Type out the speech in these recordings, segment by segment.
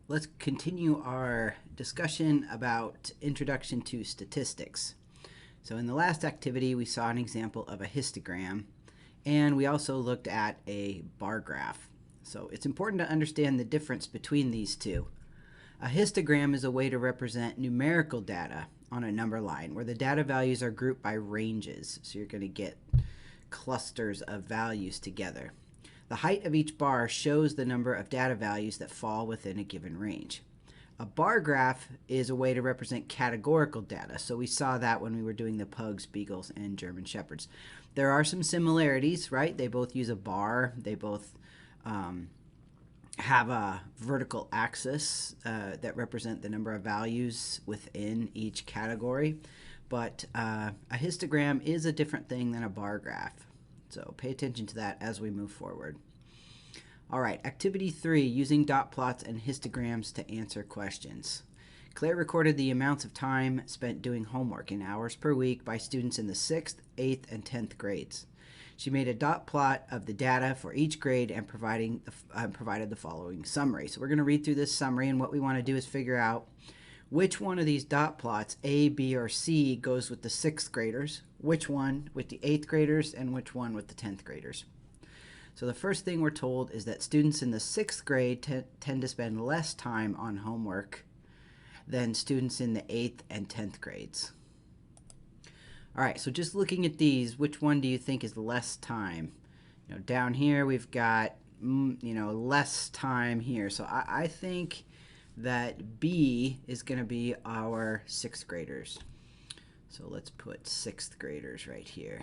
let's continue our discussion about Introduction to Statistics. So in the last activity, we saw an example of a histogram, and we also looked at a bar graph. So it's important to understand the difference between these two. A histogram is a way to represent numerical data on a number line, where the data values are grouped by ranges. So you're going to get clusters of values together. The height of each bar shows the number of data values that fall within a given range. A bar graph is a way to represent categorical data. So we saw that when we were doing the pugs, beagles, and German shepherds. There are some similarities, right? They both use a bar. They both have a vertical axis that represent the number of values within each category. But a histogram is a different thing than a bar graph. So pay attention to that as we move forward. All right, activity 3, using dot plots and histograms to answer questions. Claire recorded the amounts of time spent doing homework in hours per week by students in the 6th, 8th, and 10th grades. She made a dot plot of the data for each grade and provided the following summary. So we're going to read through this summary, and what we want to do is figure out which one of these dot plots, A, B, or C, goes with the 6th graders, which one with the 8th graders, and which one with the 10th graders. So the first thing we're told is that students in the 6th grade tend to spend less time on homework than students in the 8th and 10th grades. All right, so just looking at these, which one do you think is less time? Down here we've got, less time here. So I think that B is going to be our 6th graders. So let's put 6th graders right here.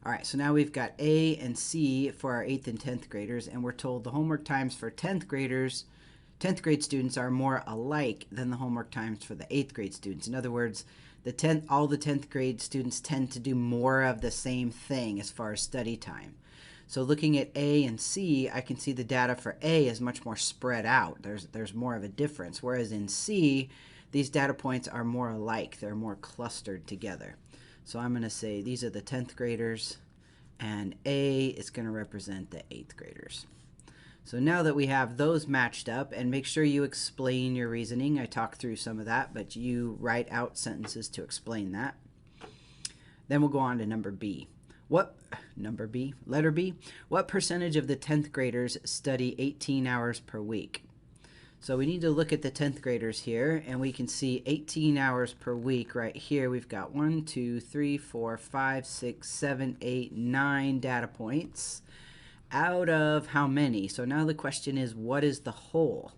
All right, so now we've got A and C for our 8th and 10th graders, and we're told the homework times for 10th grade students are more alike than the homework times for the 8th grade students. In other words, all the 10th grade students tend to do more of the same thing as far as study time. So looking at A and C, I can see the data for A is much more spread out. There's more of a difference, whereas in C, these data points are more alike. They're more clustered together. So I'm going to say these are the 10th graders, and A is going to represent the 8th graders. So now that we have those matched up, and make sure you explain your reasoning. I talked through some of that, but you write out sentences to explain that. Then we'll go on to number B. Letter B. What percentage of the 10th graders study 18 hours per week? So we need to look at the 10th graders here, and we can see 18 hours per week right here. We've got 1, 2, 3, 4, 5, 6, 7, 8, 9 data points out of how many? So now the question is, what is the whole?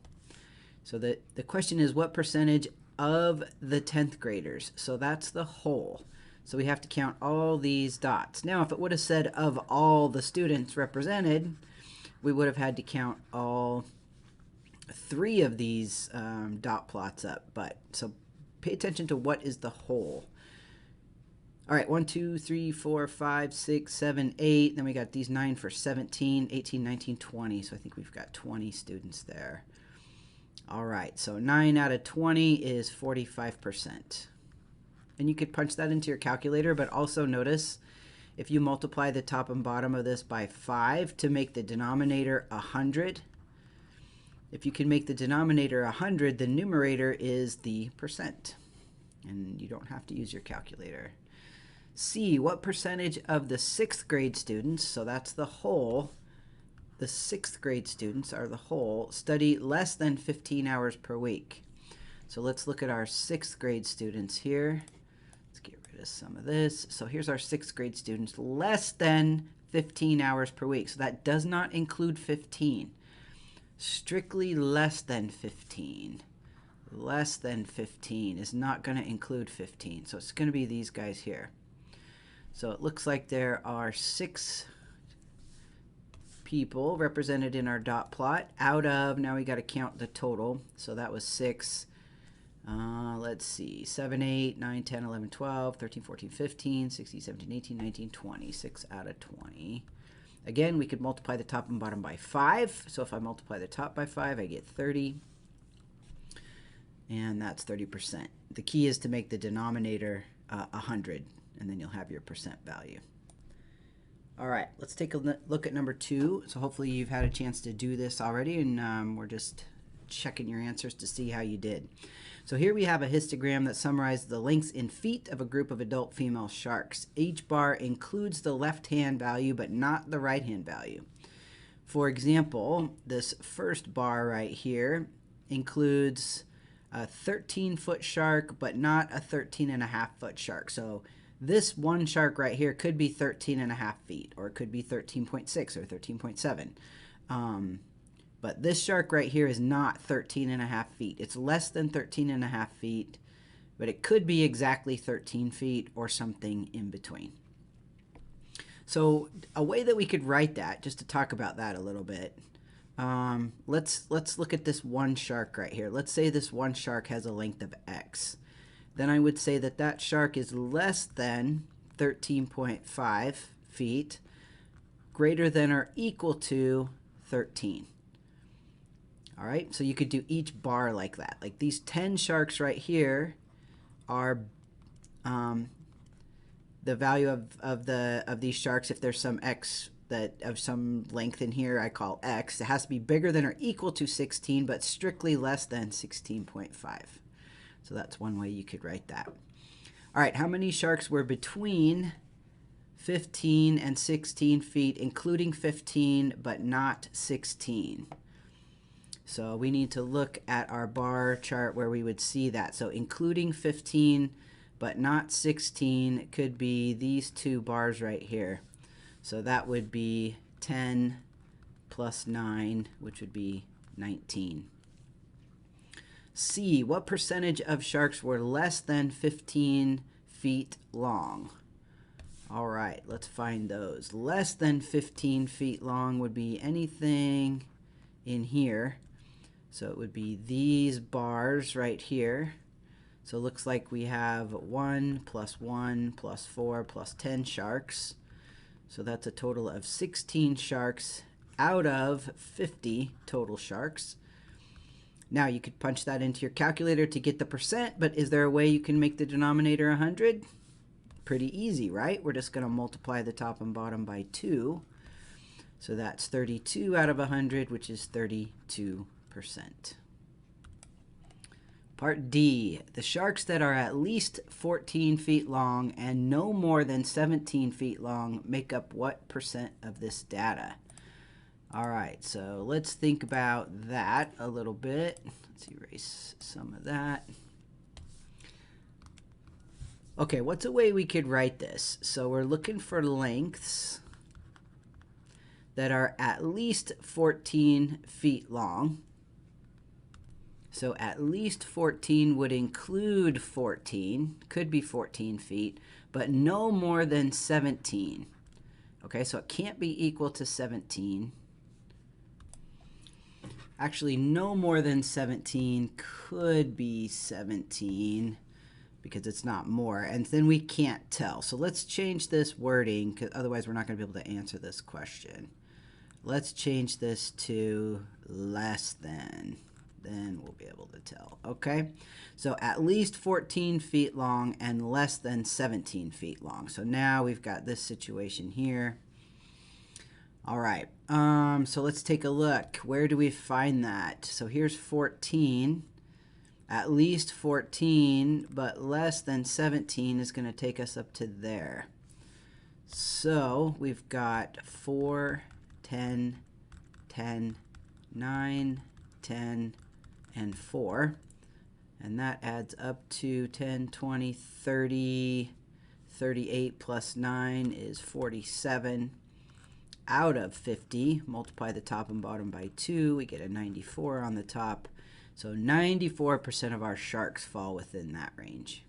So the question is, what percentage of the 10th graders? So that's the whole. So we have to count all these dots. Now, if it would have said of all the students represented, we would have had to count all 3 of these dot plots up. So pay attention to what is the whole. All right, 1, 2, 3, 4, 5, 6, 7, 8. Then we got these 9 for 17, 18, 19, 20. So I think we've got 20 students there. All right, so 9 out of 20 is 45%. And you could punch that into your calculator, but also notice if you multiply the top and bottom of this by 5 to make the denominator 100, if you can make the denominator 100, the numerator is the percent. And you don't have to use your calculator. C, what percentage of the 6th grade students, so that's the whole, the 6th grade students are the whole, study less than 15 hours per week? So let's look at our 6th grade students here. Let's get rid of some of this. So here's our 6th grade students, less than 15 hours per week. So that does not include 15. Strictly less than 15. Less than 15 is not going to include 15. So it's going to be these guys here. So it looks like there are 6 people represented in our dot plot out of, now we got to count the total. So that was 6. Let's see, 7, 8, 9, 10, 11, 12, 13, 14, 15, 16, 17, 18, 19, 20. 6 out of 20. Again, we could multiply the top and bottom by 5. So if I multiply the top by 5, I get 30. And that's 30%. The key is to make the denominator 100, and then you'll have your percent value. All right, let's take a look at number 2. So hopefully you've had a chance to do this already, and we're just checking your answers to see how you did. So here we have a histogram that summarizes the lengths in feet of a group of adult female sharks. Each bar includes the left-hand value but not the right-hand value. For example, this first bar right here includes a 13-foot shark but not a 13.5-foot shark. So this one shark right here could be 13.5 feet, or it could be 13.6 or 13.7. But this shark right here is not 13.5 feet. It's less than 13.5 feet, but it could be exactly 13 feet or something in between. So a way that we could write that, just to talk about that a little bit, let's look at this one shark right here. Let's say this one shark has a length of X. Then I would say that that shark is less than 13.5 feet, greater than or equal to 13. All right, so you could do each bar like that. Like these 10 sharks right here are the value of these sharks. If there's some X that of some length in here, I call X. It has to be bigger than or equal to 16, but strictly less than 16.5. So that's one way you could write that. All right, how many sharks were between 15 and 16 feet, including 15 but not 16? So we need to look at our bar chart where we would see that. So including 15 but not 16 could be these two bars right here. So that would be 10 plus 9, which would be 19. C, what percentage of sharks were less than 15 feet long? All right, let's find those. Less than 15 feet long would be anything in here. So it would be these bars right here. So it looks like we have 1 plus 1 plus 4 plus 10 sharks. So that's a total of 16 sharks out of 50 total sharks. Now you could punch that into your calculator to get the percent, but is there a way you can make the denominator 100? Pretty easy, right? We're just going to multiply the top and bottom by 2. So that's 32 out of 100, which is 32%. Part D, the sharks that are at least 14 feet long and no more than 17 feet long make up what percent of this data? All right, so let's think about that a little bit. Let's erase some of that. Okay, what's a way we could write this? So we're looking for lengths that are at least 14 feet long. So at least 14 would include 14, could be 14 feet, but no more than 17. Okay, so it can't be equal to 17. Actually, no more than 17 could be 17 because it's not more, and then we can't tell. So let's change this wording, because otherwise we're not going to be able to answer this question. Let's change this to less than. Then we'll be able to tell. Okay, so at least 14 feet long and less than 17 feet long. So now we've got this situation here. All right, so let's take a look. Where do we find that? So here's 14. At least 14, but less than 17 is going to take us up to there. So we've got 4, 10, 10, 9, 10, and 4. And that adds up to 10, 20, 30, 38 plus 9 is 47. Out of 50, multiply the top and bottom by 2, we get a 94 on the top. So 94% of our sharks fall within that range.